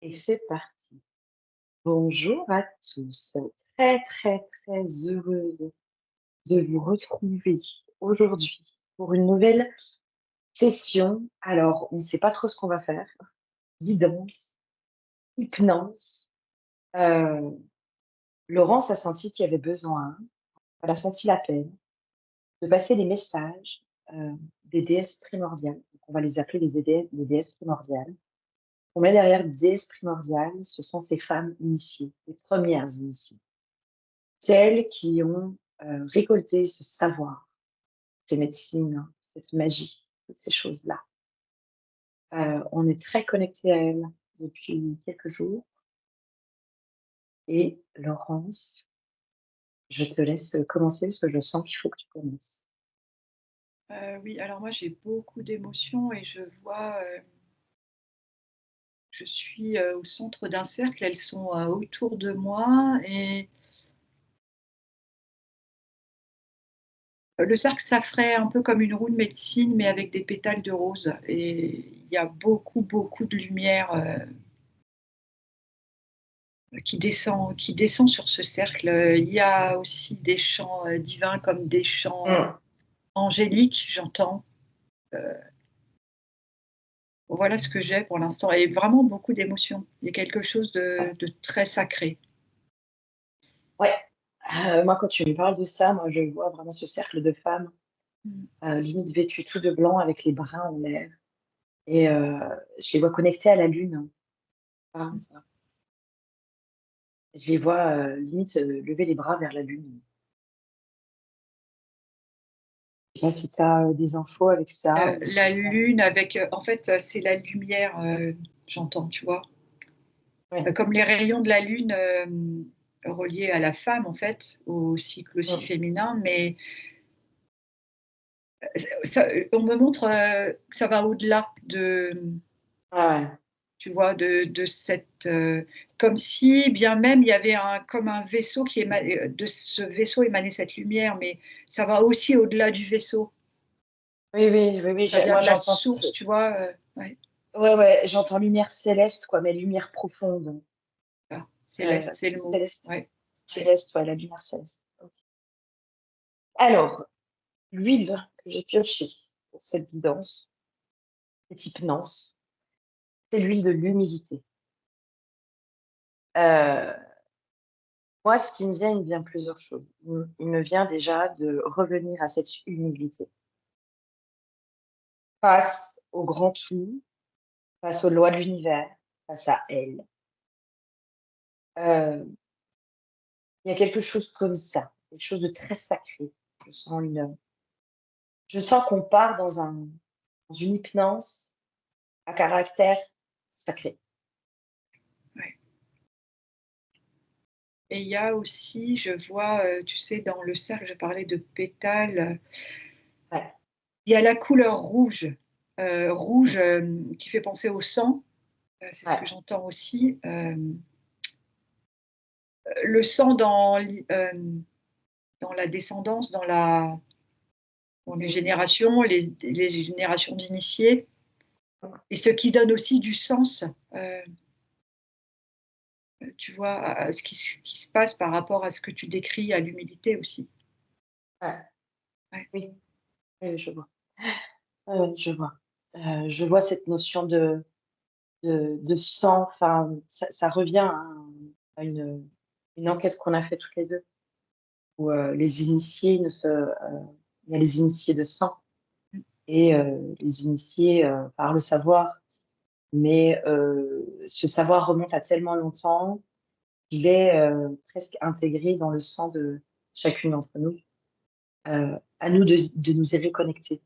Et c'est parti. Bonjour à tous. Très, très, très heureuse de vous retrouver aujourd'hui pour une nouvelle session. Alors, on ne sait pas trop ce qu'on va faire. Guidance, hypnose. Euh, Laurence a senti qu'il y avait besoin, elle a senti la peine de passer des messages des déesses primordiales. Donc, on va les appeler les déesses primordiales. On met derrière les déesses primordiales, ce sont ces femmes initiées, les premières initiées. Celles qui ont récolté ce savoir, ces médecines, cette magie, toutes ces choses-là. On est très connecté à elles depuis quelques jours. Et Laurence, je te laisse commencer parce que je sens qu'il faut que tu commences. Oui, alors moi j'ai beaucoup d'émotions et je vois, je suis, au centre d'un cercle, elles sont, autour de moi et le cercle, ça ferait un peu comme une roue de médecine mais avec des pétales de rose et il y a beaucoup, beaucoup de lumière, qui descend sur ce cercle. Il y a aussi des chants, divins comme des chants, Mm. angéliques, j'entends. Voilà ce que j'ai pour l'instant et vraiment beaucoup d'émotions. Il y a quelque chose de très sacré. Ouais, moi quand tu me parles de ça, moi je vois vraiment ce cercle de femmes, Mmh. limite vêtues tout de blanc avec les bras en l'air. Et je les vois connectées à la lune, comme ça. Je les vois limite lever les bras vers la lune. Je sais pas si tu as des infos avec ça ou si La ça. lune avec, en fait, c'est la lumière, j'entends, tu vois? Ouais. Comme les rayons de la lune, reliés à la femme, en fait, au cycle aussi Mmh. féminin, mais ça, on me montre, que ça va au-delà de, Ah ouais. tu vois, de cette, comme si bien même il y avait comme un vaisseau de ce vaisseau émanait cette lumière, mais ça va aussi au-delà du vaisseau. Oui, oui, oui, oui, Ça vient moi de la j'entends source, tu vois? Ouais, ouais, ouais, j'entends lumière céleste quoi, mais lumière profonde. voilà, céleste, c'est le mot. Céleste, Ouais. céleste, ouais, la lumière céleste. OK. Alors, l'huile que j'ai piochée pour cette guidance, cette hypnose, c'est l'huile de l'humilité. Heu, Moi, ce qui me vient, il me vient plusieurs choses. Il me vient déjà de revenir à cette humilité face au grand tout, face aux lois de l'univers, face à elle. Heu, il y a quelque chose comme ça, quelque chose de très sacré. Je sens une, je sens qu'on part dans une hypnose à caractère sacré. Ouais, et il y a aussi, je vois, tu sais, dans le cercle, je parlais de pétales, Ouais, il y a la couleur rouge, rouge, mmh, qui fait penser au sang, c'est ce ouais, que j'entends aussi, le sang dans la descendance, dans les oui, générations, les générations d'initiés mmh, et ce qui donne aussi du sens, heu tu vois, à ce qui se passe par rapport à ce que tu décris, à l'humilité aussi. ouais, Ouais. oui, oui, je vois. Je vois. Je vois cette notion de sang, enfin, ça revient à une enquête qu'on a fait toutes les 2 où, les initiés ne se il y a les initiés de sang Mmh. et les initiés, par le savoir. Mais ce savoir remonte à tellement longtemps qu'il est, presque intégré dans le sang de chacune d'entre nous. À nous de nous y reconnecter.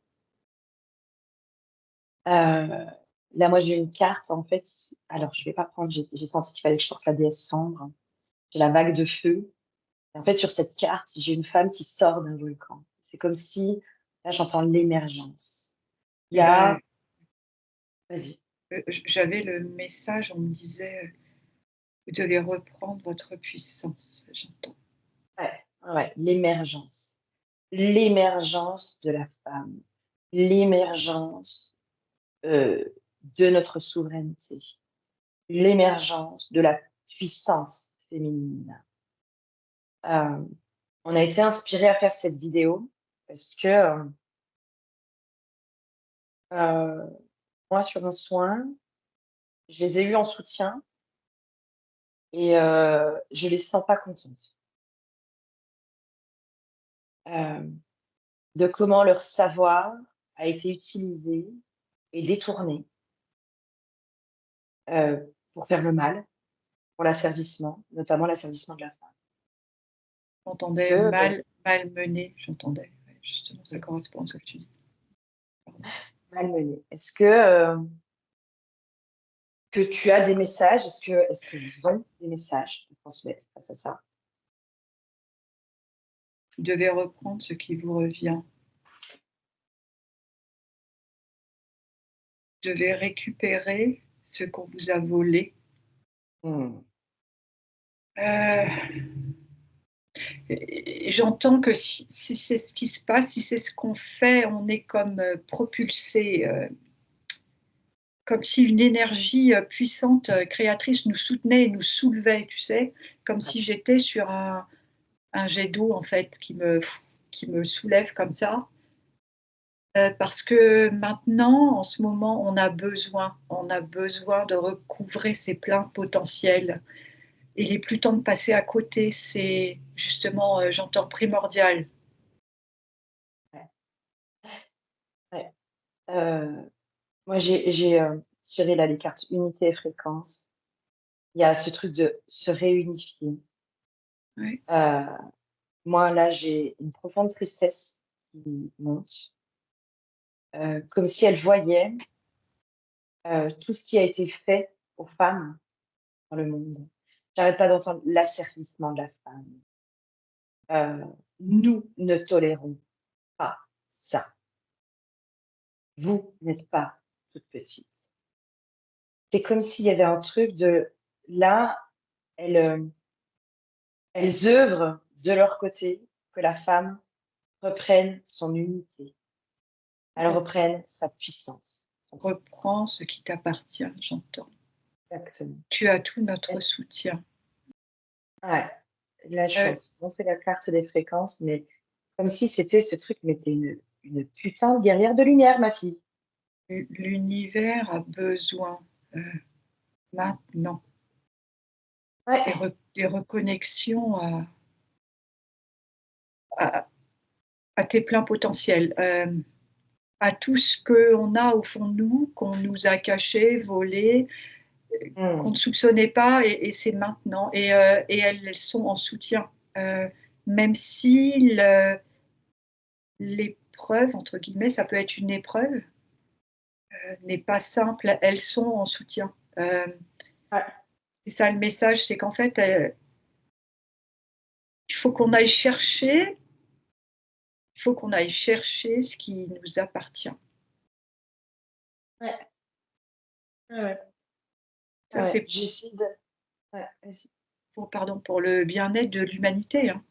Là, moi, j'ai une carte, en fait, alors je vais pas prendre, j'ai senti qu'il fallait que je porte la déesse sombre. J'ai la vague de feu. Et en fait, sur cette carte, j'ai une femme qui sort d'un volcan. C'est comme si, là, j'entends l'émergence. Il y Et bah, a Vas-y. j'avais le message, on me disait, «Vous devez reprendre votre puissance», j'entends. Ouais, ouais, l'émergence. L'émergence de la femme. L'émergence, de notre souveraineté. l'émergence de la puissance féminine. On a été inspiré à faire cette vidéo parce que moi, sur un soin, je les ai eus en soutien et je les sens pas contentes de comment leur savoir a été utilisé et détourné pour faire le mal, pour l'asservissement, notamment l'asservissement de la femme. J'entendais Que, malmené, j'entendais. Ouais, justement, ça correspond à ce que tu dis. Pardon. malmené. Est-ce que tu as des messages? Est-ce qu'ils ont des messages à transmettre face à ça? Vous devez reprendre ce qui vous revient. Vous devez récupérer ce qu'on vous a volé. Mmh. Et j'entends que si c'est ce qui se passe, si c'est ce qu'on fait, on est comme propulsé, comme si une énergie puissante, créatrice nous soutenait et nous soulevait, tu sais, comme si j'étais sur un jet d'eau en fait qui me soulève comme ça. Parce que maintenant, en ce moment, on a besoin de recouvrer ses pleins potentiels. Et il est plus temps de passer à côté, c'est justement, j'entends primordial. Ouais, ouais. Moi, j'ai tiré là les cartes unité et fréquence. Il y a ce truc de se réunifier. Ouais. Moi, là, j'ai une profonde tristesse qui monte, comme si elle voyait tout ce qui a été fait aux femmes dans le monde. J'arrête pas d'entendre l'asservissement de la femme. Nous ne tolérons pas ça. Vous n'êtes pas toute petite. C'est comme s'il y avait un truc de là, elles, elles œuvrent de leur côté que la femme reprenne son unité, elle reprenne sa puissance. Reprends ce qui t'appartient, j'entends. Exactement. Tu as tout notre soutien. Ouais. Là, je suis en Heu, train de montrer la carte des fréquences, mais comme si c'était ce truc, mais tu une putain de guerrière de lumière, ma fille. l'univers a besoin, maintenant Ouais. des reconnexions à à tes pleins potentiels, à tout ce qu'on a au fond de nous, qu'on nous a caché, volé, qu'on ne Mmh. soupçonnait pas et c'est maintenant et elles sont en soutien, même si «l'épreuve» entre guillemets, ça peut être une épreuve, n'est pas simple, elles sont en soutien. Ouais. C'est ça le message, c'est qu'en fait, il faut qu'on aille chercher il faut qu'on aille chercher ce qui nous appartient. Ouais. Ouais, ouais. Ça, Ouais. c'est J'essaie de ouais, vas-y. pour le bien-être de l'humanité, hein.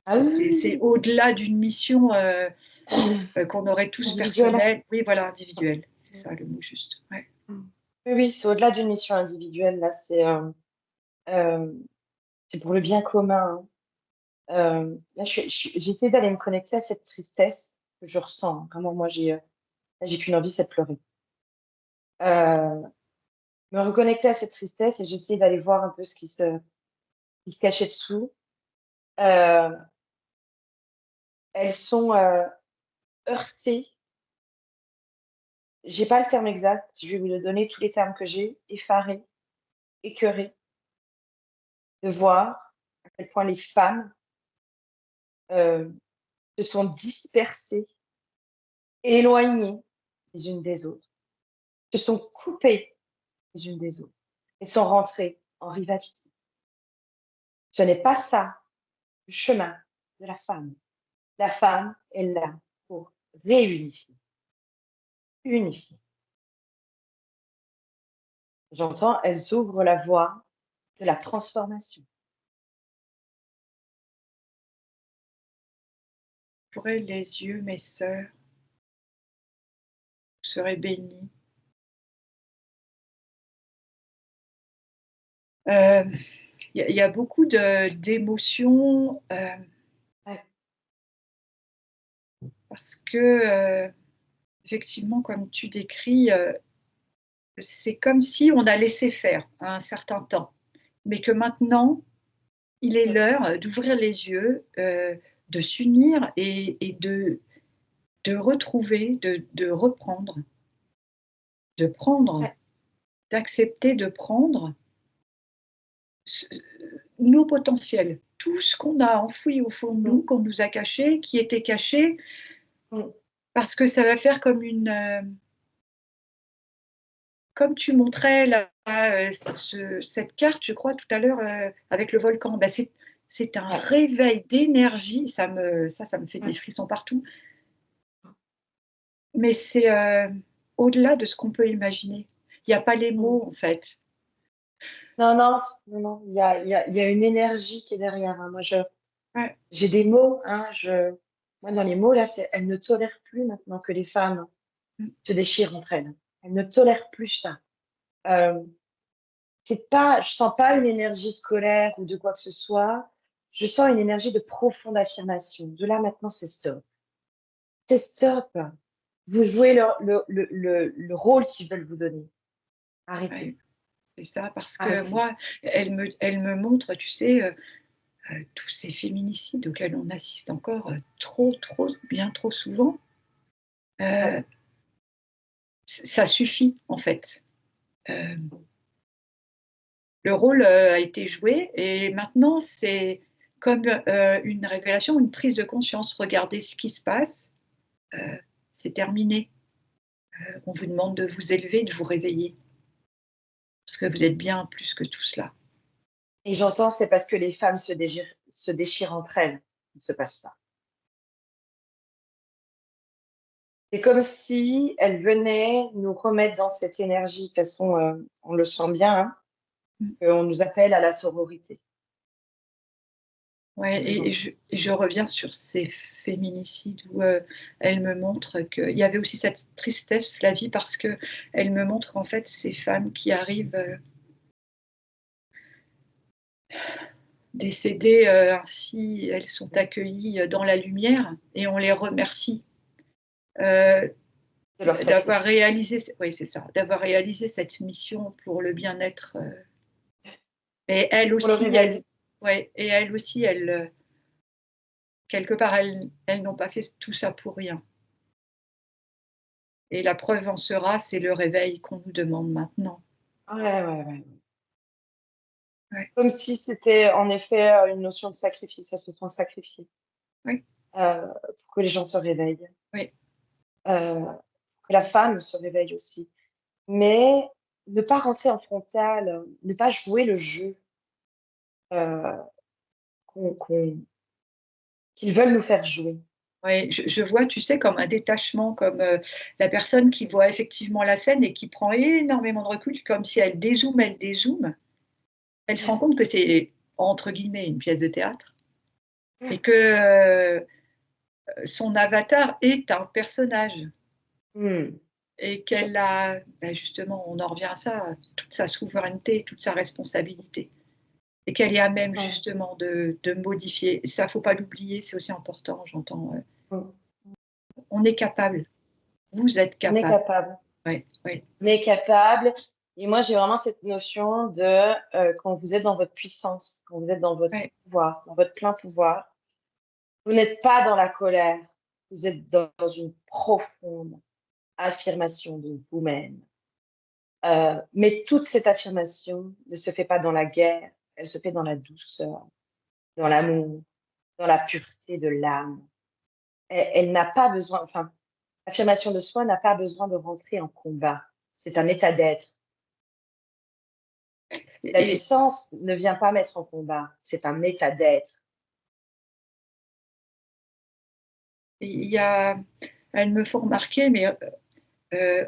Ah oui, oui, C'est oui, au-delà d'une mission, oui. qu'on aurait tous Individuelle. personnelle. Oui, voilà, individuelle, c'est ça le mot juste, ouais. Mmh. Oui, oui, c'est au-delà d'une mission individuelle, là, c'est pour le bien commun, hein. Là, j'ai essayé d'aller me connecter à cette tristesse que je ressens, hein. Vraiment, moi, là, j'ai qu'une envie, c'est de pleurer. Heu, Me reconnecter à cette tristesse et j'ai essayé d'aller voir un peu ce qui se cachait dessous. Heu, Elles sont, heurtées. J'ai pas le terme exact, je vais vous le donner tous les termes que j'ai: effarées, écœurées de voir à quel point les femmes, heu, se sont dispersées, éloignées les unes des autres, se sont coupées les unes des autres et sont rentrées en rivalité. Ce n'est pas ça le chemin de la femme. La femme est là pour réunifier, unifier. J'entends, elles ouvrent la voie de la transformation. Ouvrez les yeux, mes sœurs, vous serez bénies. Euh, il y a beaucoup d'émotions Ouais. parce que, effectivement, comme tu décris, c'est comme si on a laissé faire à un certain temps, mais que maintenant, il est l'heure d'ouvrir les yeux, de s'unir et de retrouver, de reprendre, de prendre, Ouais. d'accepter de prendre nos potentiels, tout ce qu'on a enfoui au fond de nous, Mm. qu'on nous a caché, qui était caché, Mm. parce que ça va faire comme comme tu montrais là, cette carte, je crois, tout à l'heure, avec le volcan. Ben, c'est un Ouais. réveil d'énergie, ça me fait des Ouais. frissons partout, mais c'est au-delà de ce qu'on peut imaginer. Il n'y a pas les Mm. mots, en fait. Non, non, non, non. Il y a une énergie qui est derrière, hein. Ouais, J'ai des mots, hein. Moi, dans les mots, là, elles ne tolèrent plus maintenant que les femmes mm, se déchirent entre elles. Elles ne tolèrent plus ça. Euh, c'est pas, je sens pas une énergie de colère ou de quoi que ce soit. Je sens une énergie de profonde affirmation. De là, maintenant, c'est stop. C'est stop. Vous jouez le rôle qu'ils veulent vous donner. Arrêtez. ouais, c'est ça, parce que Arrêtez. moi, elle me montre, tu sais, tous ces féminicides auxquels on assiste encore trop, trop, bien trop souvent. Ouais. Euh, Ça suffit, en fait. Euh, le rôle a été joué et maintenant, c'est comme une révélation, une prise de conscience. Regardez ce qui se passe, euh, c'est terminé. On vous demande de vous élever, de vous réveiller, parce que vous êtes bien plus que tout cela. Et j'entends, c'est parce que les femmes se déchirent entre elles. Il se passe ça. C'est comme si elles venaient nous remettre dans cette énergie. De toute façon, on le sent bien, hein, Mm. qu'on nous appelle à la sororité. Ouais, Vraiment. et je reviens sur ces féminicides où elle me montre qu'il y avait aussi cette tristesse, Flavie, parce que elle me montre qu'en fait, ces femmes qui arrivent décédées ainsi, elles sont accueillies dans la lumière et on les remercie euh, De leur d'avoir sacrifice. réalisé, oui, c'est ça, d'avoir réalisé cette mission pour le bien-être. Et elle Pour le aussi, réveil. ouais, et elle aussi, quelque part, elles n'ont pas fait tout ça pour rien. Et la preuve en sera, c'est le réveil qu'on nous demande maintenant. Ouais, ouais, ouais. Ouais, Comme si c'était en effet une notion de sacrifice. Elles se sont sacrifiées oui, pour que les gens se réveillent. oui. Que la femme se réveille aussi. Mais ne pas rentrer en frontal, ne pas jouer le jeu euh, qu'on- qu'on- qu'ils veulent nous faire jouer. Ouais, je vois, tu sais, comme un détachement, comme la personne qui voit effectivement la scène et qui prend énormément de recul, comme si elle dézoome, elle se rend compte que c'est, entre guillemets, une pièce de théâtre et que son avatar est un personnage Hmm. et qu'elle a, ben justement, on en revient à ça, toute sa souveraineté, toute sa responsabilité et qu'elle est à même Ouais. justement de modifier. Ça, faut pas l'oublier, c'est aussi important, j'entends. Hmm. On est capable, vous êtes On est capable. capable. Oui, oui, On est capable. Et moi, j'ai vraiment cette notion de quand vous êtes dans votre puissance, quand vous êtes dans votre oui. pouvoir, dans votre plein pouvoir, vous n'êtes pas dans la colère, vous êtes dans une profonde affirmation de vous-même. Mais toute cette affirmation ne se fait pas dans la guerre, elle se fait dans la douceur, dans l'amour, dans la pureté de l'âme. Elle n'a pas besoin, enfin, l'affirmation de soi n'a pas besoin de rentrer en combat. C'est un état d'être. La Et puissance ne vient pas mettre en combat, c'est un état d'être. il y a, elles me font remarquer, mais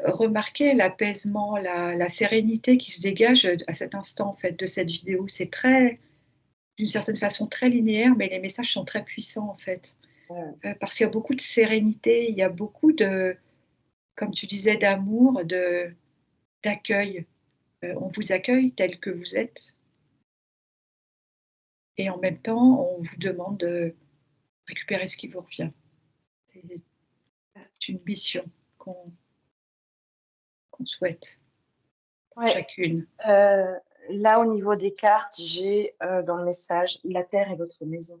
remarquer l'apaisement, la sérénité qui se dégage à cet instant en fait de cette vidéo. C'est très, d'une certaine façon, très linéaire, mais les messages sont très puissants en fait, Ouais, parce qu'il y a beaucoup de sérénité, il y a beaucoup de, comme tu disais, d'amour, d'accueil. On vous accueille tel que vous êtes. et en même temps, on vous demande de récupérer ce qui vous revient. C'est une mission qu'on souhaite Ouais. chacune. Là, au niveau des cartes, j'ai dans le message, la terre est votre maison.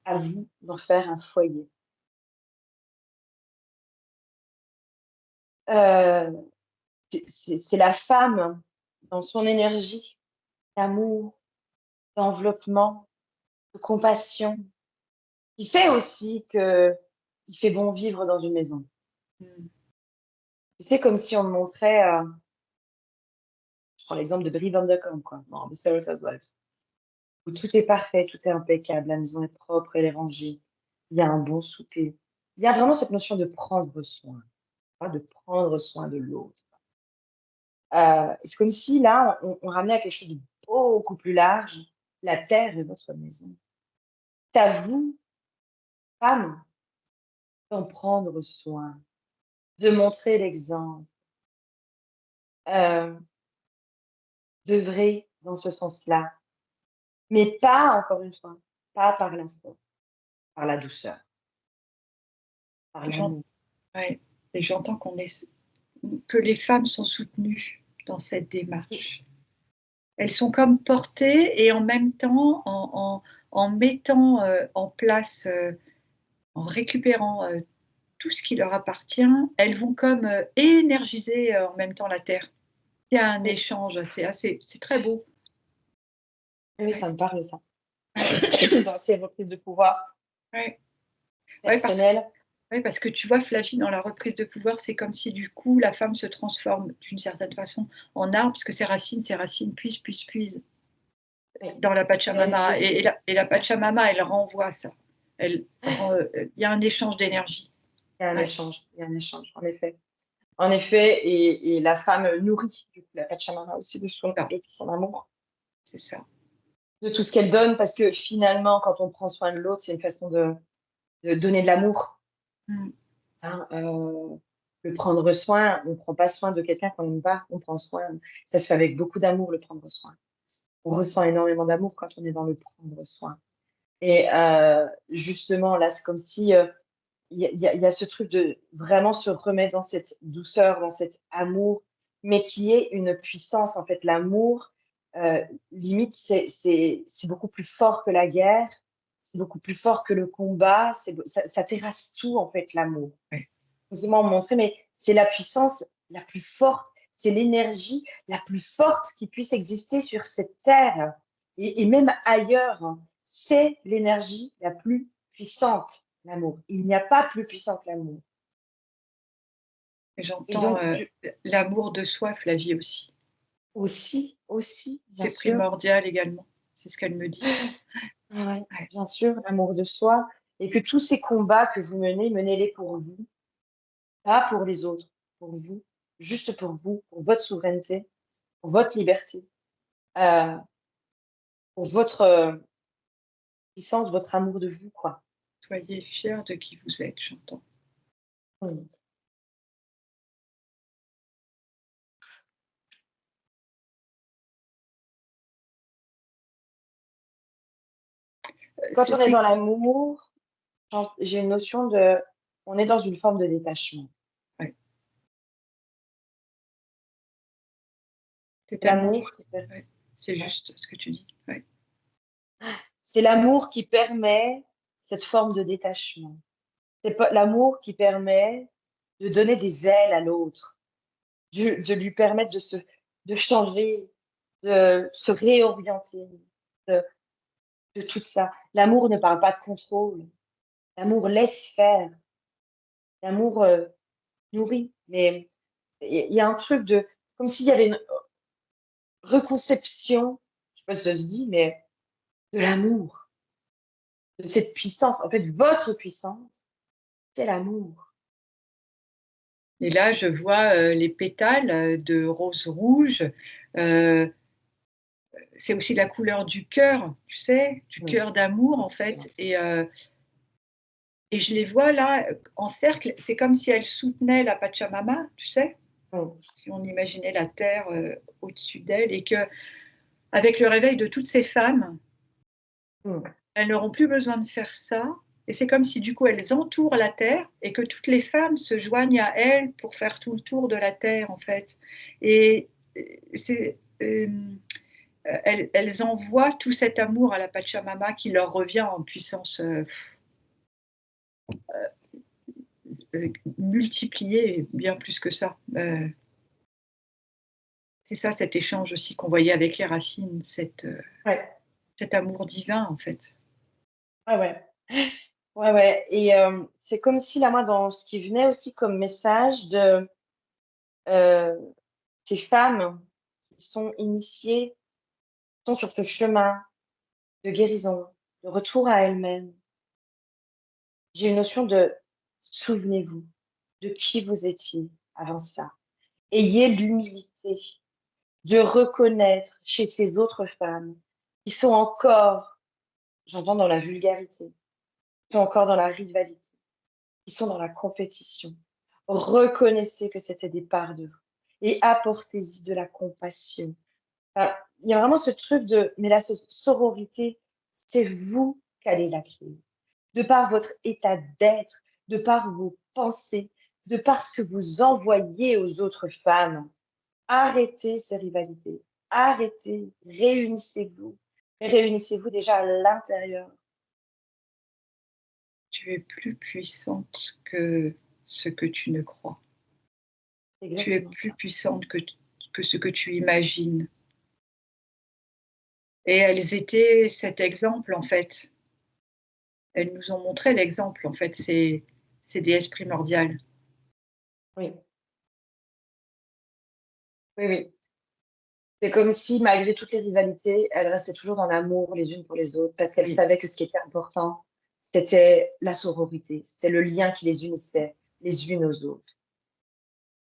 À vous d'en faire un foyer. Euh, c'est la femme dans son énergie d'amour, d'enveloppement, de compassion, qui fait aussi que il fait bon vivre dans une maison. Mmh. C'est comme si on me montrait, je prends l'exemple de Brie Van de Kamp, quoi, dans Desperate Housewives, où tout est parfait, tout est impeccable, la maison est propre, elle est rangée, il y a un bon souper. Il y a vraiment cette notion de prendre soin, hein, de prendre soin de l'autre. C'est comme si là, on ramenait à quelque chose de beaucoup plus large. La terre est votre maison. C'est à vous, femme, d'en prendre soin, de montrer l'exemple, euh, d'œuvrer dans ce sens-là. Mais pas, encore une fois, pas par la force, par la douceur, par J'en l'amour. Ouais, et j'entends que les femmes sont soutenues dans cette démarche. Elles sont comme portées et en même temps, en mettant, en place, en récupérant, tout ce qui leur appartient, elles vont comme, énergiser, en même temps la terre. Il y a un Oui, échange, c'est très beau. oui, Ouais, ça me parle, ça. ouais, Dans ces reprises de pouvoir ouais. Ouais, personnelles. parce que tu vois, Flavie, dans la reprise de pouvoir, c'est comme si du coup, la femme se transforme d'une certaine façon en arbre, parce que ses racines puisent, puisent, puisent Oui. dans la Elle Pachamama. devient- Et la Pachamama, elle renvoie ça. Il y a un échange d'énergie. Il y a un Ouais, échange, il y a un échange, en effet. En effet, et la femme nourrit du coup, la Pachamama aussi ça, de tout son amour, c'est ça. de tout ce qu'elle donne, parce que finalement, quand on prend soin de l'autre, c'est une façon de donner de l'amour. Mmh. Hein, le prendre soin, on ne prend pas soin de quelqu'un qu'on n'aime pas, on prend soin. Ça se fait avec beaucoup d'amour, le prendre soin. On ressent énormément d'amour quand on est dans le prendre soin. Et justement, là, c'est comme si il y a ce truc de vraiment se remettre dans cette douceur, dans cet amour, mais qui est une puissance. En fait, l'amour, limite, c'est beaucoup plus fort que la guerre, c'est beaucoup plus fort que le combat, ça terrasse tout, en fait, l'amour. Ouais. Excusez-moi, montrer, mais c'est la puissance la plus forte, c'est l'énergie la plus forte qui puisse exister sur cette terre et même ailleurs, hein. C'est l'énergie la plus puissante, l'amour. Il n'y a pas plus puissant que l'amour. Et Et j'entends, donc, l'amour de soi, Flavie, aussi. aussi, bien C'est sûr, primordial également. C'est ce qu'elle me dit. ouais, Ouais, bien sûr, l'amour de soi, et que tous ces combats que vous menez, menez-les pour vous, pas pour les autres, pour vous, juste pour vous, pour votre souveraineté, pour votre liberté, euh, pour votre puissance, votre amour de vous, quoi. soyez fiers de qui vous êtes, j'entends. Mm. Quand on est C'est dans l'amour, j'ai une notion de, on est dans une forme de détachement. Ouais, c'est tellement L'amour ju qui permet, ouais, c'est juste ce que tu dis. Ouais. c'est l'amour qui permet cette forme de détachement. C'est pas l'amour qui permet de donner des ailes à l'autre, de lui permettre de changer, de se réorienter, de, de tout ça. L'amour ne parle pas de contrôle. L'amour laisse faire. L'amour nourrit. Mais il y a un truc de, comme s'il y avait une reconception, je sais pas si ça se dit, mais de l'amour, de cette puissance. En fait, votre puissance, c'est l'amour. Et là, je vois, les pétales, de rose rouge, heu, c'est aussi la couleur du cœur, tu sais? Du Mm. cœur d'amour, en fait, et je les vois là, en cercle. C'est comme si elles soutenaient la Pachamama, tu sais? Mm. Si on imaginait la terre, au-dessus d'elles, et qu'avec le réveil de toutes ces femmes, Mmh. Elles n'auront plus besoin de faire ça et c'est comme si du coup elles entourent la terre et que toutes les femmes se joignent à elles pour faire tout le tour de la terre, en fait et c'est, elles envoient tout cet amour à la Pachamama qui leur revient en puissance, multipliée bien plus que ça. C'est ça cet échange aussi qu'on voyait avec les racines, Ouais. cet amour divin, en fait. Ah ouais. Ouais, ouais et c'est comme si là, moi, dans ce qui venait aussi comme message de, heu, ces femmes qui sont initiées, sont sur ce chemin de guérison, de retour à elles-mêmes. J'ai une notion de souvenez-vous de qui vous étiez avant ça. Ayez l'humilité de reconnaître chez ces autres femmes qui sont encore, j'entends dans la vulgarité, qui sont encore dans la rivalité, qui sont dans la compétition. Reconnaissez que c'était des parts de vous et apportez-y de la compassion. Enfin, il y a vraiment ce truc de, mais la sororité, c'est vous qui allez la créer. De par votre état d'être, de par vos pensées, de par ce que vous envoyez aux autres femmes. Arrêtez ces rivalités. Arrêtez, réunissez-vous. Réunissez-vous déjà à l'intérieur. Tu es plus puissante que ce que tu ne crois. C'est Tu es exactement plus ça. puissante que ce que tu imagines et elles étaient cet exemple, en fait. Elles nous ont montré l'exemple, en fait, ces déesses primordiales. Oui, oui, oui. C'est comme si, malgré toutes les rivalités, elles restaient toujours dans l'amour les unes pour les autres, parce qu'elles Oui, savaient que ce qui était important, c'était la sororité, c'était le lien qui les unissait les unes aux autres.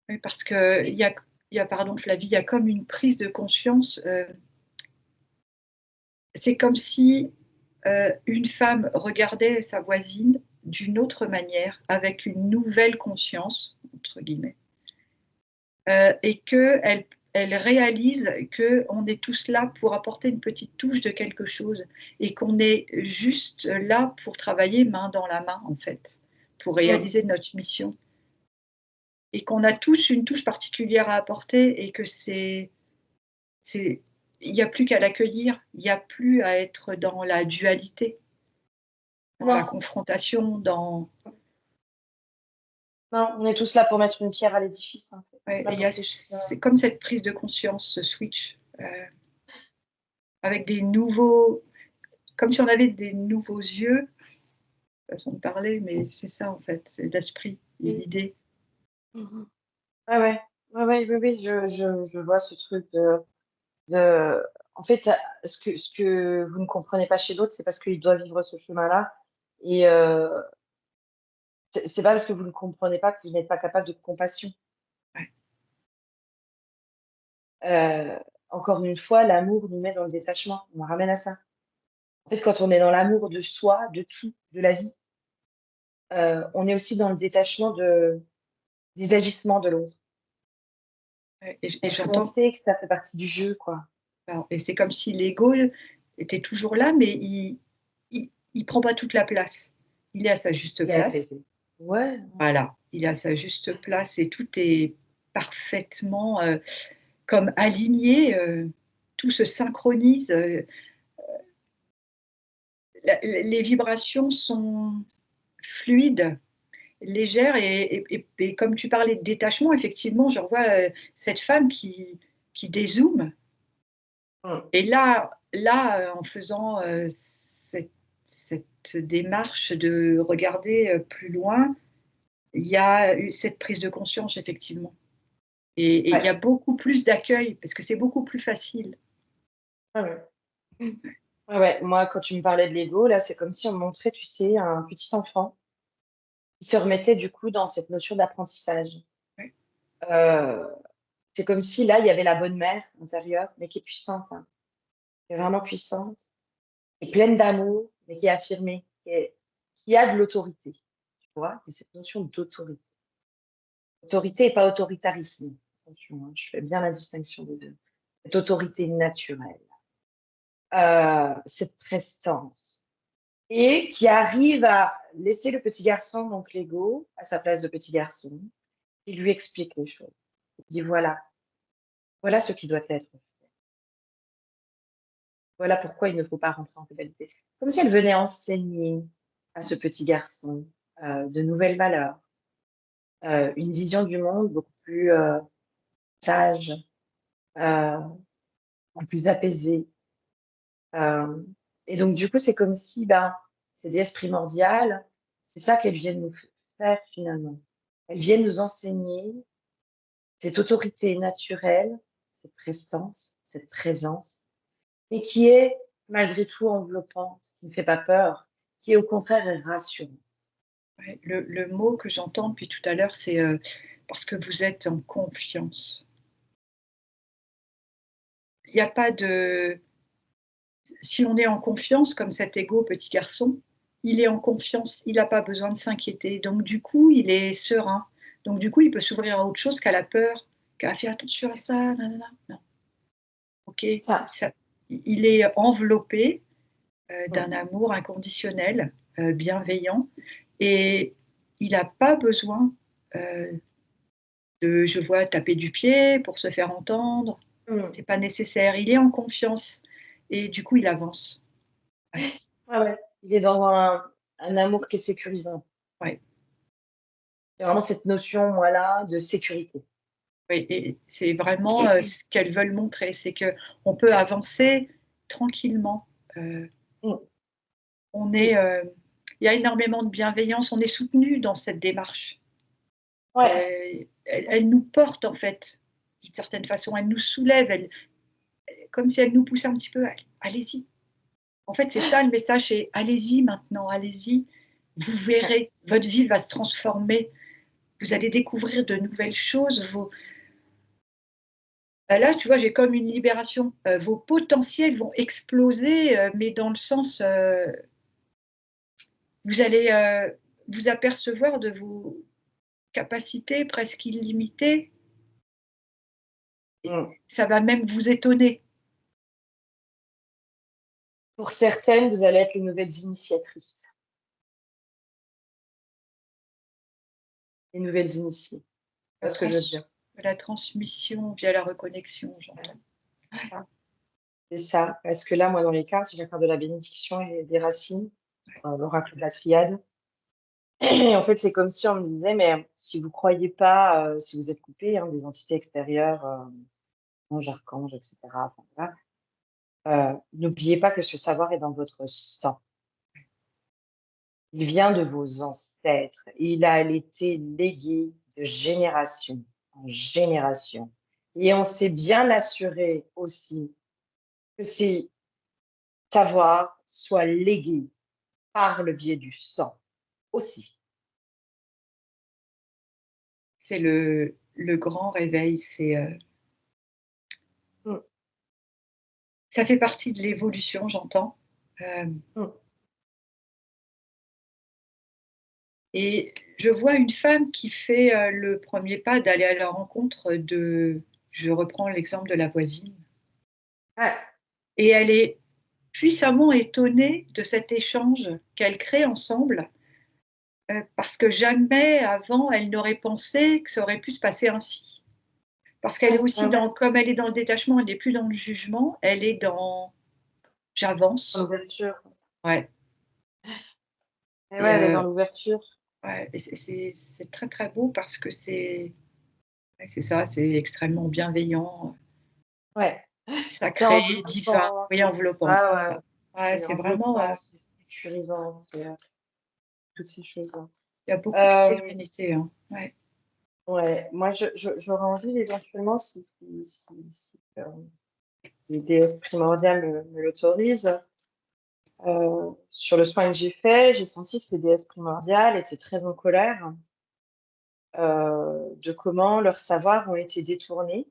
oui, parce qu'il Et y a pardon Flavie, il y a comme une prise de conscience, c'est comme si, une femme regardait sa voisine d'une autre manière, avec une «nouvelle conscience» entre guillemets, et qu'elle réalise qu'on est tous là pour apporter une petite touche de quelque chose et qu'on est juste là pour travailler main dans la main, en fait, pour mmh, réaliser notre mission et qu'on a tous une touche particulière à apporter et que c'est il y a plus qu'à l'accueillir, il y a plus à être dans la dualité, dans la non, confrontation, dans non, on est tous là pour mettre une pierre à l'édifice, en fait. ouais, Là et il y pour a quelque c'est comme cette prise de conscience, ce switch, avec des nouveaux comme si on avait des nouveaux yeux, façon de parler, mais c'est ça en fait, c'est l'esprit et oui. l'idée. Mmh. Ouais, ouais. Ouais, ouais, oui, oui, je vois ce truc de en fait, ce que vous ne comprenez pas chez l'autre, c'est parce qu'il doit vivre ce chemin-là et c'est pas parce que vous ne comprenez pas que vous n'êtes pas capable de compassion. Ouais, Heu, Encore une fois, l'amour nous met dans le détachement, on en ramène à ça. En fait, quand on est dans l'amour de soi, de tout, de la vie, on est aussi dans le détachement des agissements de l'autre. ouais Parce qu'on sait que ça fait partie du jeu, quoi. et c'est comme si l'ego était toujours là, mais il prend pas toute la place. Il est à sa juste Il est place. apaisé. Ouais, Voilà, il est à sa juste place et tout est parfaitement, comme aligné, tout se synchronise, les vibrations sont fluides, légères et comme tu parlais de détachement, effectivement, je revois, cette femme qui dézoome mmh, et là, en faisant, cette démarche de regarder, plus loin, il y a eu cette prise de conscience effectivement et il y a ouais, beaucoup plus d'accueil parce que c'est beaucoup plus facile. ouais, ouais. Mmh. Ouais, ouais, moi, quand tu me parlais de l'ego, là, c'est comme si on me montrait, tu sais, un petit enfant qui se remettait, du coup, dans cette notion d'apprentissage. Ouais, Heu, c'est comme si, là, il y avait la bonne mère intérieure, mais qui est puissante, hein, qui est vraiment puissante, qui est pleine d'amour, mais qui est affirmée, qui a de l'autorité, tu vois? Et cette notion d'autorité. Autorité et pas autoritarisme. Attention, hein, je fais bien la distinction des 2. Cette autorité naturelle. cette prestance et qui arrive à laisser le petit garçon, donc l'ego, à sa place de petit garçon, et lui explique les choses. Il dit voilà, voilà ce qui doit être. Voilà pourquoi il ne faut pas rentrer en rivalité. Comme si elle venait enseigner à ce petit garçon de nouvelles valeurs, une vision du monde beaucoup plus sage, euh, beaucoup plus apaisée. Euh, et donc, du coup, c'est comme si ben, ces déesses primordiales, c'est ça qu'elles viennent nous faire finalement. Elles viennent nous enseigner cette autorité naturelle, cette prestance, cette présence, et qui est malgré tout enveloppante, qui ne fait pas peur, qui au contraire est rassurante. Ouais, le mot que j'entends depuis tout à l'heure, c'est, parce que vous êtes en confiance. Il y a pas de Si on est en confiance comme cet ego petit garçon, il est en confiance, il a pas besoin de s'inquiéter, donc du coup, il est serein. Donc du coup, il peut s'ouvrir à autre chose qu'à la peur, qu'à faire attention à ça, nanana. Non, OK, Ça. ça il est enveloppé, Mm. d'un amour inconditionnel, bienveillant et il a pas besoin, heu, de, je vois, taper du pied pour se faire entendre. Mm. C'est pas nécessaire. Il est en confiance et du coup, il avance. Ouais, Ouais, ouais. Il est dans un amour qui est sécurisant. ouais. Il y a vraiment cette notion, voilà, de sécurité. Oui et c'est vraiment, ce qu'elles veulent montrer, c'est qu'on peut avancer tranquillement. Heu, Mm. on Mm. est, il y a énormément de bienveillance, on est soutenu dans cette démarche. Ouais. Elle nous porte en fait, d'une certaine façon, elle nous soulève, elle comme si elle nous poussait un petit peu: «Allez-y». En fait, c'est ça le message, c'est: «Allez-y maintenant, allez-y, vous verrez, votre vie va se transformer, vous allez découvrir de nouvelles choses, là, tu vois, j'ai comme une libération. Vos potentiels vont exploser, mais dans le sens, vous allez, vous apercevoir de vos capacités presque illimitées et Mm. ça va même vous étonner. Pour certaines, vous allez être les nouvelles initiatrices, les nouvelles initiées. La C'est ce que je veux dire. la transmission via la reconnexion, j'entends. Ah, c'est ça. Parce que là, moi, dans les cartes, j'ai la carte de la bénédiction et des racines, l'oracle de la triade. Et en fait, c'est comme si on me disait, mais si vous croyez pas, si vous êtes coupé hein, des entités extérieures, anges, archanges, etc., enfin, voilà, n'oubliez pas que ce savoir est dans votre sang. Il vient de vos ancêtres. Il a été légué de génération en génération. Et on s'est bien assuré aussi que ces savoirs soient légués par le biais du sang aussi. C'est le grand réveil, c'est, Mm, ça fait partie de l'évolution, j'entends. Hem mm. Et je vois une femme qui fait, le premier pas d'aller à la rencontre de, je reprends l'exemple de la voisine Ouais, et elle est puissamment étonnée de cet échange qu'elles créent ensemble, parce que jamais avant elle n'aurait pensé que ça aurait pu se passer ainsi. Parce qu'elle est ouais, aussi ouais, ouais. dans, comme elle est dans le détachement, elle n'est plus dans le jugement, elle est dans Dans «j'avance». l'ouverture. Ouais Et ouais, et elle est dans l'ouverture. ouais et c'est très, très beau parce que c'est, ouais, c'est ça, c'est extrêmement bienveillant. Ouais. C'est Sacré, divin, enveloppant. oui, enveloppant, Ah c'est ouais, ça. Ouais, c'est c'est vraiment, enveloppant, c'est sécurisant, c'est toutes ces choses-là. il y a beaucoup de Euh, sérénité, hein. Ouais. ouais, moi j'aurais envie éventuellement si, les déesses primordiales me l'autorisent. Sur le soin que j'ai fait, j'ai senti que ces déesses primordiales étaient très en colère de comment leurs savoirs ont été détournés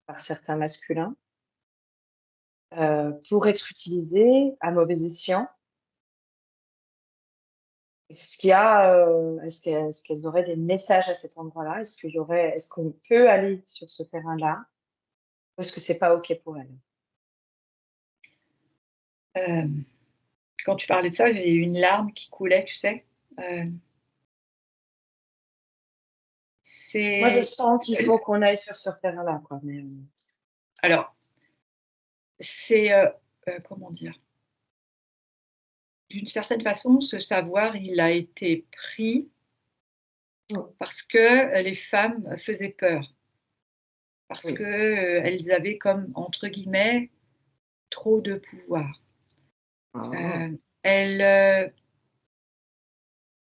par certains masculins pour être utilisés à mauvais escient. Est-ce qu'elles auraient des messages à cet endroit-là? Est-ce qu'on peut aller sur ce terrain-là? Ou est-ce que c'est pas OK pour elles? Euh, Quand tu parlais de ça, j'ai eu une larme qui coulait, tu sais. Euh, Moi, je c'est sens qu'il faut qu'on aille sur ce terrain-là, quoi. Mais, alors, c'est comment dire? D'une certaine façon, ce savoir, il a été pris mm, parce que les femmes faisaient peur, parce que oui, elles avaient comme entre guillemets trop de pouvoir. ah, Euh, elles,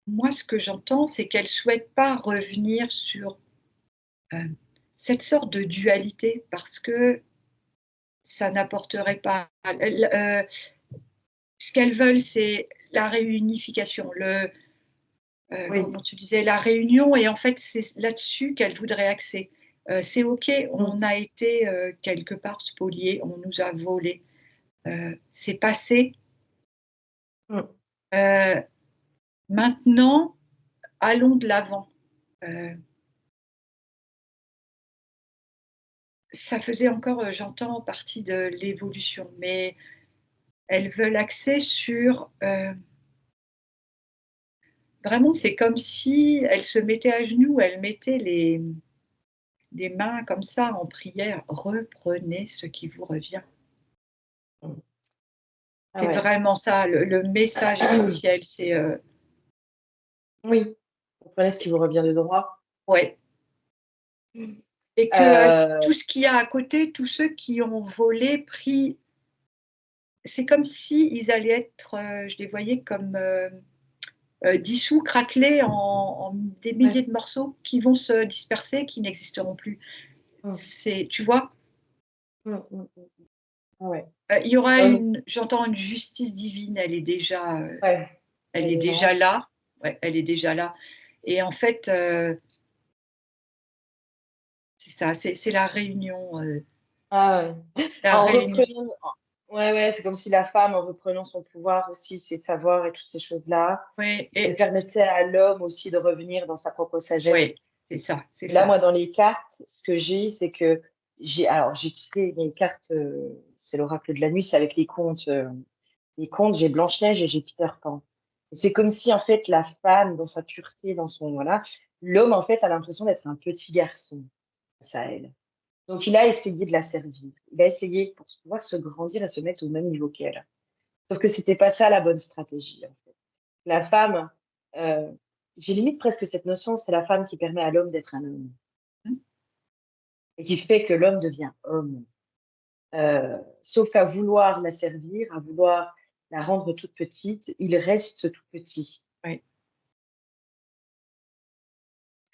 Moi, ce que j'entends, c'est qu'elles souhaitent pas revenir sur euh, cette sorte de dualité parce que ça n'apporterait pas. Ce qu'elles veulent, c'est la réunification, oui, comment tu disais, la réunion, et en fait, c'est là-dessus qu'elles voudraient axer. C'est OK, mm, on a été quelque part spoliés, on nous a volé, c'est passé. mm. Euh, Maintenant, allons de l'avant. Euh, Ça faisait encore, j'entends, partie de l'évolution, mais elles veulent axer sur vraiment, c'est comme si elles se mettaient à genoux, elles mettaient les mains comme ça en prière. Reprenez ce qui vous revient. Mm. Ah C'est ouais. vraiment ça, le message essentiel. C'est Oui, vous prenez ce qui vous revient de droit. ouais. Et que Euh, tout ce qu'il y a à côté, tous ceux qui ont volé, pris, c'est comme si ils allaient être, je les voyais comme dissous, craquelés en des milliers ouais. de morceaux qui vont se disperser, qui n'existeront plus. Mm, C'est, tu vois, ah ouais. il y aura Euh, j'entends une justice divine, ouais, elle elle est est déjà là. déjà là. Ouais, elle est déjà là. Et en fait, c'est ça, c'est la réunion, Ah ouais. la En réunion. reprenant, ouais, ouais, c'est comme si la femme, en reprenant son pouvoir aussi, ses savoirs et toutes ces choses-là, Oui, elle et permettait à l'homme aussi de revenir dans sa propre oui, sagesse. c'est ça, c'est Là, ça. moi, dans les cartes, ce que j'ai, c'est que alors, j'ai tiré mes cartes, c'est l'oracle de la nuit, c'est avec les contes. Les contes, j'ai Blanche-Neige et j'ai Peter Pan. Et c'est comme si, en fait, la femme, dans sa pureté, dans son, voilà, l'homme, en fait, a l'impression d'être un petit garçon face à elle. Donc, il a essayé de la servir. Il a essayé pour pouvoir se grandir et se mettre au même niveau qu'elle. Sauf que c'était pas ça la bonne stratégie, en fait. La femme, euh, j'ai limite presque cette notion, c'est la femme qui permet à l'homme d'être un homme Mmh. et qui fait que l'homme devient homme. Sauf qu'à vouloir la servir, à vouloir la rendre toute petite, il reste tout petit. Oui.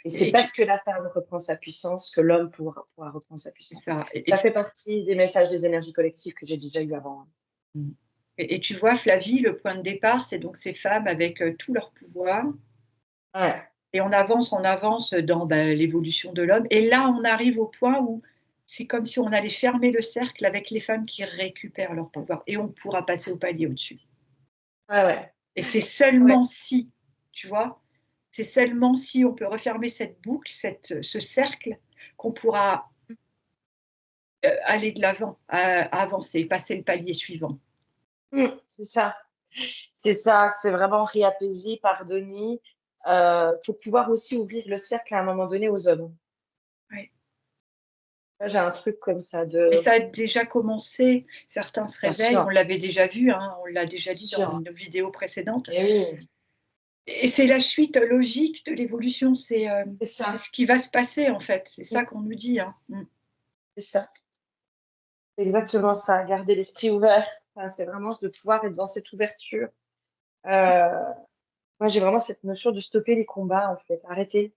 Et c'est Et tu parce que la femme reprend sa puissance que l'homme pourra reprendre sa c'est puissance. ça. Ça fait partie des messages des énergies collectives que j'ai déjà eu avant. Mmh. Et tu vois, Flavie, le point de départ, c'est donc ces femmes avec, tout leur pouvoir, Ouais, et on avance dans, l'évolution de l'homme, et là, on arrive au point où c'est comme si on allait fermer le cercle avec les femmes qui récupèrent leur pouvoir, et on pourra passer au palier au-dessus. ouais, ouais. Et c'est Ouais. seulement si, tu vois? C'est seulement si on peut refermer cette boucle, ce cercle, qu'on pourra, aller de l'avant, avancer, passer le palier suivant. C'est ça. C'est ça. C'est vraiment réapaiser, pardonner, pour pouvoir aussi ouvrir le cercle à un moment donné aux hommes. Ouais. Là, j'ai un truc comme ça Mais de. ça a déjà commencé, certains se Bien réveillent, on sûr, l'avait déjà vu, hein, on l'a déjà bien dit dans sûr. nos vidéos précédentes, Et oui, et c'est la suite logique de l'évolution, c'est c'est ça. ce qui va se passer, en fait, c'est ça Mm, qu'on nous dit, hein. c'est ça. C'est exactement ça. Garder l'esprit ouvert. Enfin, c'est vraiment de pouvoir être dans cette ouverture. Euh, Moi, j'ai vraiment cette notion de stopper les combats, en fait. Arrêtez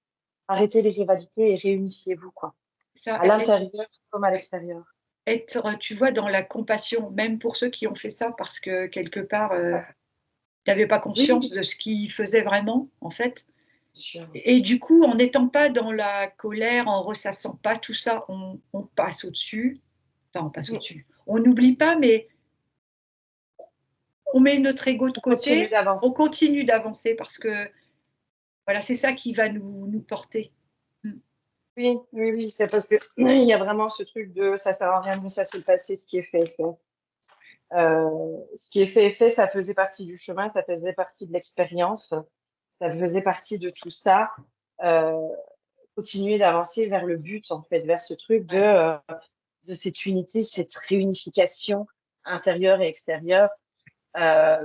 les rivalités et réunifiez-vous, quoi. Ça, À l'intérieur comme à ouais, l'extérieur. être, tu vois, dans la compassion, même pour ceux qui ont fait ça parce que quelque part, ils n'avaient pas conscience Oui, de ce qu'ils faisaient vraiment, en fait. bien sûr. Et du coup, en n'étant pas dans la colère, en ressassant pas tout ça, on passe au-dessus. Enfin, on passe Mm. au-dessus. On n'oublie pas, mais on met notre ego de On continue côté, on d'avancer. continue d'avancer parce que voilà, c'est ça qui va nous porter. Mmh. Oui, oui, oui, c'est parce que il y a vraiment ce truc de ça sert à rien de ça, c'est le passé, ce qui est fait est fait. Ce qui est fait est fait, ça faisait partie du chemin, ça faisait partie de l'expérience, ça faisait partie de tout ça. Euh, Continuer d'avancer vers le but, en fait, vers ce truc Ouais. de cette unité, cette réunification intérieure et extérieure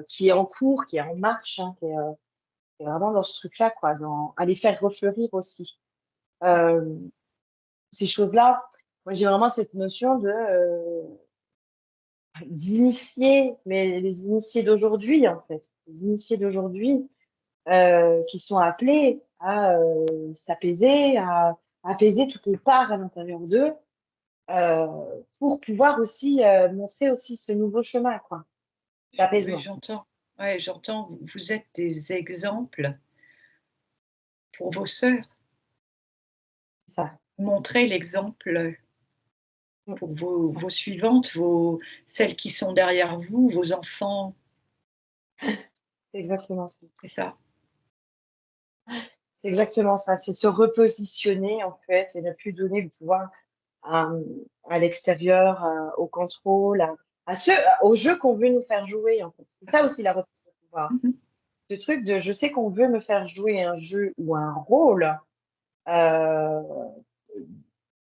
qui est en cours, qui est en marche, hein, qui est vraiment dans ce truc-là, quoi, à les faire refleurir aussi. Euh, Ces choses-là, moi j'ai vraiment cette notion d'initier, mais les initiés d'aujourd'hui, en fait, les initiés d'aujourd'hui qui sont appelés à s'apaiser, à apaiser toutes les parts à l'intérieur d'eux, euh, pour pouvoir aussi montrer aussi ce nouveau chemin, quoi, Oui, d'apaisement. j'entends. Ouais, j'entends. Vous êtes des exemples pour vos sœurs. C'est ça. Montrez l'exemple Mm. pour C'est ça. vos suivantes, celles qui sont derrière vous, vos enfants. C'est exactement ça. C'est ça. C'est exactement ça. C'est se repositionner, en fait, et ne plus donner le pouvoir à, à l'extérieur, au contrôle, au jeu qu'on veut nous faire jouer, en fait. C'est ça aussi la reprise de pouvoir. Mmh. Ce truc de je sais qu'on veut me faire jouer un jeu ou un rôle, euh,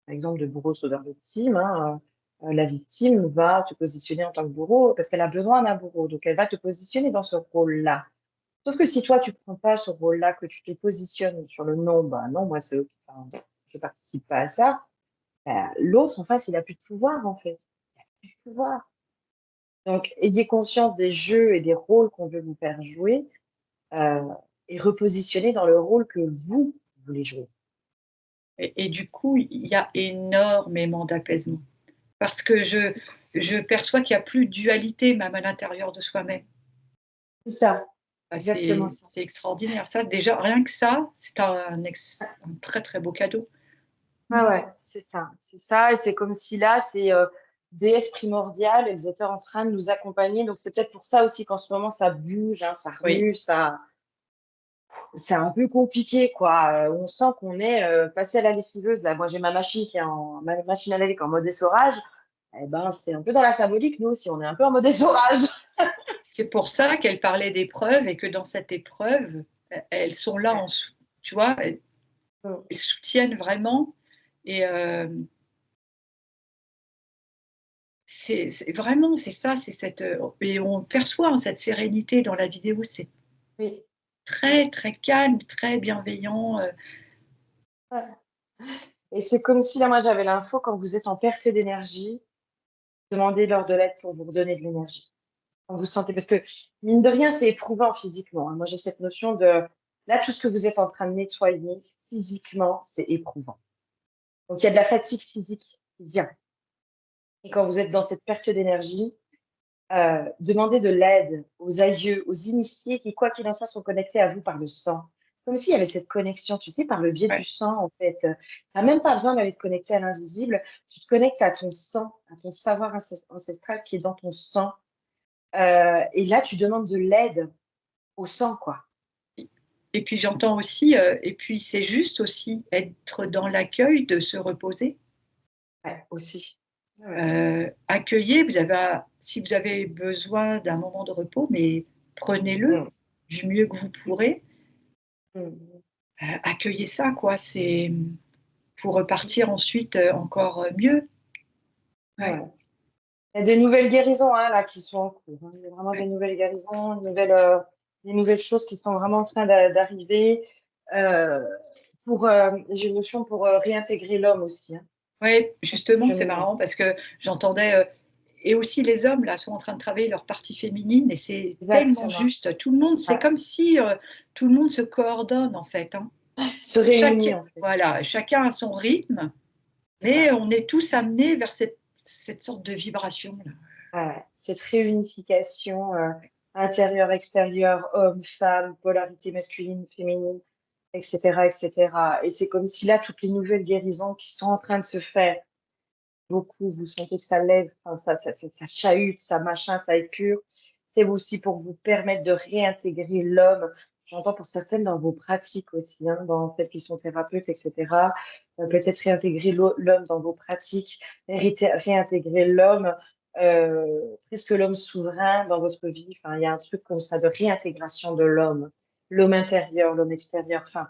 par exemple de bourreau sauveur victime, hein, la victime va te positionner en tant que bourreau parce qu'elle a besoin d'un bourreau, donc elle va te positionner dans ce rôle-là. Sauf que si toi tu prends pas ce rôle-là, que tu te positionnes sur le non, bah non, moi c'est enfin, je participe pas à ça, l'autre en face il a plus de pouvoir en fait, il a plus de pouvoir. Donc ayez conscience des jeux et des rôles qu'on veut vous faire jouer euh, et repositionner dans le rôle que vous voulez jouer. Et du coup, il y a énormément d'apaisement parce que je perçois qu'il y a plus de dualité même à l'intérieur de soi-même. C'est ça, Bah, exactement ça. c'est extraordinaire. Ça, déjà, rien que ça, c'est un très, très beau cadeau. Ouais, ouais, c'est ça, c'est ça. Et c'est comme si là, c'est déesse primordiale, elles étaient en train de nous accompagner. Donc c'est peut-être pour ça aussi qu'en ce moment, ça bouge, hein, ça Oui. remue, ça, c'est un peu compliqué, quoi. On sent qu'on est passé à la lessiveuse. Là, moi, j'ai ma machine ma machine à laver qui est en mode essorage. Eh ben, c'est un peu dans la symbolique, nous aussi, on est un peu en mode essorage. C'est pour ça qu'elle parlait d'épreuve et que dans cette épreuve, elles sont là tu vois? Mm. Elles soutiennent vraiment et c'est vraiment c'est ça, c'est cette, et on perçoit, hein, cette sérénité dans la vidéo, c'est Oui. très, très calme, très bienveillant, Ouais. Et c'est comme si là, moi, j'avais l'info quand vous êtes en perte d'énergie, demandez-leur de l'aide pour vous redonner de l'énergie. Quand vous sentez, parce que mine de rien, c'est éprouvant physiquement, hein. Moi, j'ai cette notion de, là, tout ce que vous êtes en train de nettoyer physiquement, c'est éprouvant. Donc, il y a de la fatigue physique qui vient. Et quand vous êtes dans cette perte d'énergie, demandez de l'aide aux aïeux, aux initiés qui, quoi qu'il en soit, sont connectés à vous par le sang. C'est comme s'il y avait cette connexion, tu sais, par le biais du ouais. sang, en fait. Tu n'as même pas besoin d'aller te connecter à l'invisible. Tu te connectes à ton sang, à ton savoir ancestral qui est dans ton sang. Et là, tu demandes de l'aide au sang, quoi. Et puis j'entends aussi, et puis c'est juste aussi être dans l'accueil, de se reposer, Ouais, aussi. Ouais, ouais, aussi. accueillez, si vous avez besoin d'un moment de repos, mais prenez-le Mm. du mieux que vous pourrez, Mm. accueillez ça quoi, c'est, pour repartir ensuite, encore, mieux. Ouais, Ouais, ouais. Il y a des nouvelles guérisons hein, là qui sont en cours, hein. Il y a vraiment des ouais. nouvelles guérisons, des nouvelles choses qui sont vraiment en train d'arriver euh, j'ai une notion pour réintégrer l'homme aussi hein, Ouais, dans ce justement, c'est cheminement. marrant parce que j'entendais, et aussi les hommes là sont en train de travailler leur partie féminine et c'est tellement Exactement. juste. Tout le monde c'est Ouais. comme si, tout le monde se coordonne en fait, hein. Se réunir en fait. Voilà, chacun a son rythme, C'est mais ça. on est tous amenés vers cette sorte de vibration-là. Ouais, ouais. Cette réunification intérieure, extérieure, homme, femme, polarité masculine, féminine, etc., etc. Et c'est comme si là, toutes les nouvelles guérisons qui sont en train de se faire, beaucoup, vous sentez que ça lève, enfin, ça chahute, ça machin, ça épure. C'est aussi pour vous permettre de réintégrer l'homme. J'entends pour certaines dans vos pratiques aussi, hein, dans celles qui sont thérapeutes, etc. Peut-être réintégrer l'homme dans vos pratiques, réintégrer l'homme presque l'homme souverain dans votre vie. Enfin, il y a un truc comme ça de réintégration de l'homme intérieur, l'homme extérieur. Enfin,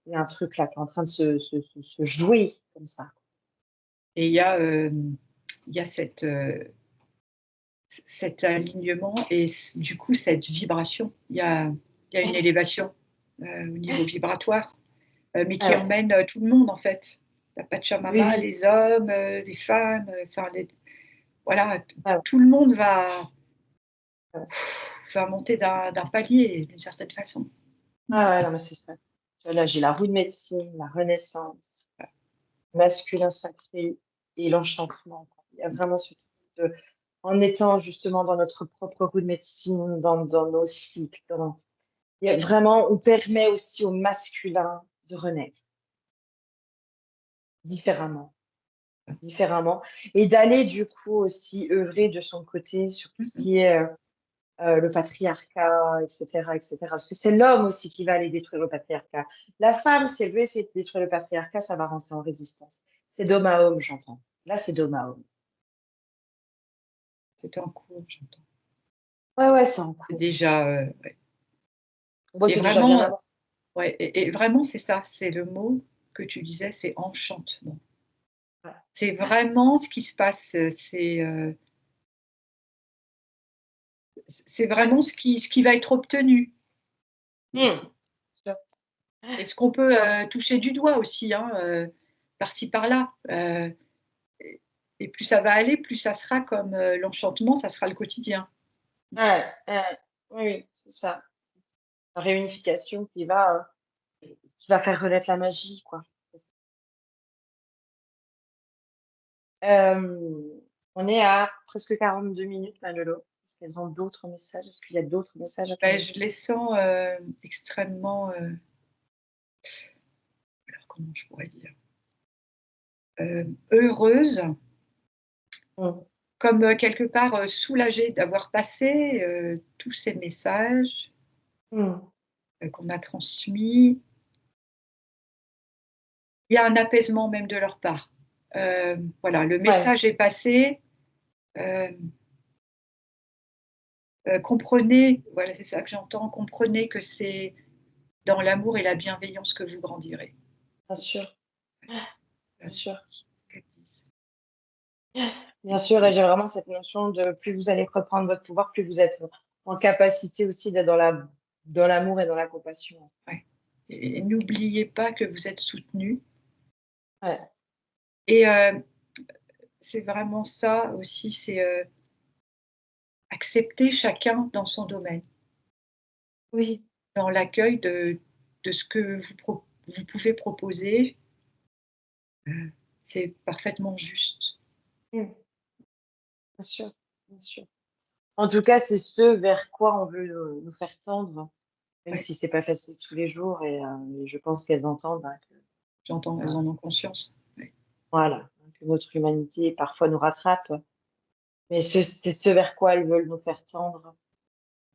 il y a un truc là qui est en train de se jouer comme ça. Et il y a cet alignement et du coup cette vibration. Il y a une élévation au niveau vibratoire, mais qui Ah ouais. emmène tout le monde en fait. La Oui, Pachamama, oui. les hommes, les femmes, enfin voilà, Ah ouais. tout le monde Ouais. va monter d'un palier d'une certaine façon. Ah ouais, non, mais c'est ça. Là, j'ai la roue de médecine, la renaissance, masculin sacré et l'enchantement. Il y a vraiment ce truc de, en étant justement dans notre propre roue de médecine, dans nos cycles, il y a vraiment, on permet aussi au masculin de renaître différemment, différemment, et d'aller du coup aussi œuvrer de son côté sur tout ce Mmh. qui est le patriarcat, etc., etc. Parce que c'est l'homme aussi qui va aller détruire le patriarcat. La femme, si elle veut essayer de détruire le patriarcat, ça va rentrer en résistance. C'est d'homme à homme, j'entends. Là, c'est d'homme à homme. C'est en cours, j'entends. Ouais, ouais, c'est en C'est cours. déjà, ouais. On voit Et c'est déjà bien vraiment, amorcé. ouais et vraiment c'est ça, c'est le mot que tu disais, c'est enchantement. Ouais. C'est vraiment ce qui se passe, c'est vraiment ce qui va être obtenu Mmh. Sûr. et ce qu'on peut, Sûr. toucher du doigt aussi, hein, par-ci par-là, et plus ça va aller, plus ça sera comme, l'enchantement, ça sera le quotidien. Ouais, oui, oui, c'est ça. La réunification qui va faire renaître la magie, quoi. On est à presque 42 minutes, Manolo. Est-ce qu'elles ont d'autres messages? Est-ce qu'il y a d'autres messages à ton Beh, je avis? les sens, extrêmement, alors comment je pourrais dire? Heureuses, Mmh. comme, quelque part, soulagées d'avoir passé, tous ces messages, Mmh. qu'on a transmis. Il y a un apaisement même de leur part. Voilà, le Ouais, message est passé, hem, comprenez, voilà, c'est ça que j'entends, comprenez que c'est dans l'amour et la bienveillance que vous grandirez. bien sûr, bien sûr. Ce qu'elles disent. Bien sûr, et j'ai vraiment cette notion de plus vous allez reprendre votre pouvoir, plus vous êtes en capacité aussi d'être dans l'amour et dans la compassion. Ouais et n'oubliez pas que vous êtes soutenus Ouais. et c'est vraiment ça aussi, c'est, accepter chacun dans son domaine, Oui. dans l'accueil de ce que vous pouvez proposer, c'est parfaitement juste. Mmh. Bien sûr, bien sûr. En tout cas, c'est ce vers quoi on veut, nous faire tendre, même Ouais, si c'est pas facile tous les jours et je pense qu'elles entendent, hein, que, j'entends, elles en ont conscience. Ouais. voilà, que notre humanité parfois nous rattrape, mais c'est ce vers quoi elles veulent nous faire tendre,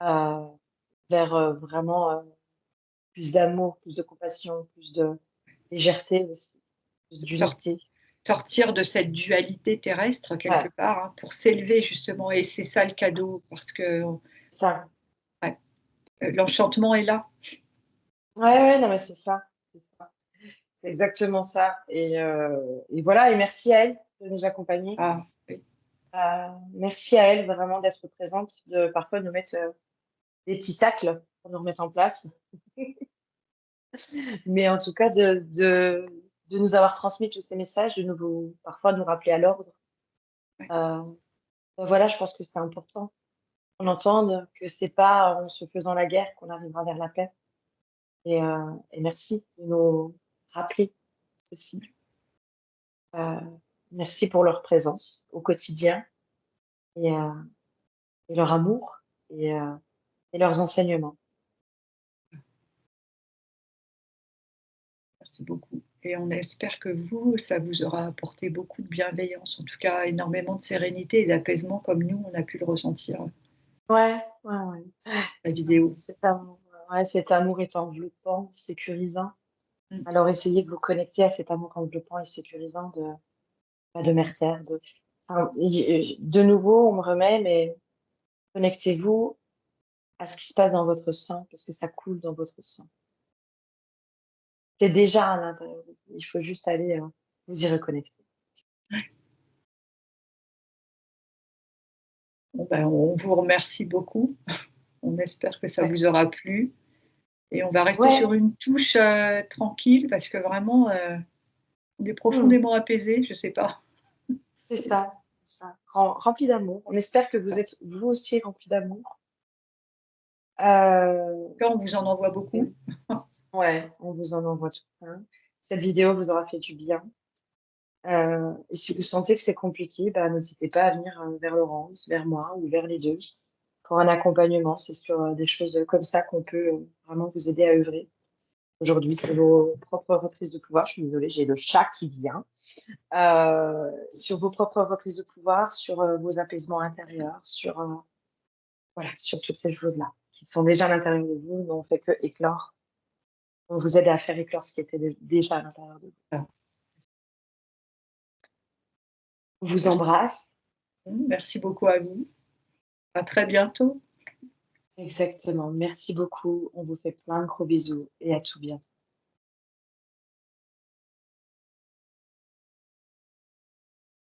heu, vers, vraiment, plus d'amour, plus de compassion, plus de légèreté aussi, plus Sor d'unité. sortir de cette dualité terrestre quelque Ouais, part, hein, pour s'élever justement et c'est ça le cadeau parce que, ça. ouais, l'enchantement est là. Ouais, ouais, non, mais c'est ça, c'est ça. C'est exactement ça et voilà et merci à elle de nous accompagner. Ah oui, Merci à elle vraiment d'être présente, de parfois nous mettre, des petits tacles pour nous remettre en place. Mais en tout cas de nous avoir transmis tous ces messages, de nous parfois nous rappeler à l'ordre. ouais, Heu, voilà, je pense que c'est important qu'on entende que c'est pas en se faisant la guerre qu'on arrivera vers la paix et merci de nous rappeler ceci. Merci pour leur présence au quotidien et heu et leur amour et leurs enseignements. merci beaucoup et on espère que vous, ça vous aura apporté beaucoup de bienveillance, en tout cas énormément de sérénité et d'apaisement comme nous, on a pu le ressentir, Ouais, ouais, ouais. la Ouais, vidéo. cet amour est enveloppant, sécurisant. Mmh. Alors essayez de vous connecter à cet amour enveloppant et sécurisant de Mère Terre, Enfin, de nouveau, on me remet, mais connectez-vous à ce qui se passe dans votre sang, parce que ça coule dans votre sang. C'est déjà à l'intérieur de vous. Il faut juste aller vous y reconnecter. Bon, ben, on vous remercie beaucoup. On espère que ça Ouais, vous aura plu et on va rester sur ouais. une touche, tranquille parce que vraiment, on est Hmm. profondément apaisés, je sais pas. C'est C'est ça, c'est ça. Rempli d'amour. On espère que vous êtes vous aussi rempli d'amour. Là, on vous en envoie beaucoup. Et- ouais, on vous en envoie tout plein. Cette vidéo vous aura fait du bien. Et si vous sentez que c'est compliqué, bah, n'hésitez pas à venir vers Laurence, vers moi ou vers les deux pour un accompagnement. C'est sur des choses comme ça qu'on peut vraiment vous aider à œuvrer. Aujourd'hui, c'est vos propres reprises de pouvoir. Je suis désolée, j'ai le chat qui vient. Sur vos propres reprises de pouvoir, sur vos apaisements intérieurs, sur, voilà, sur toutes ces choses-là qui sont déjà à l'intérieur de vous, mais on fait que éclore. On vous aide à faire éclore ce qui était déjà à l'intérieur de vous. On vous Merci. embrasse. Merci beaucoup à vous. À très bientôt. Exactement. Merci beaucoup. On vous fait plein de gros bisous et à tout bientôt.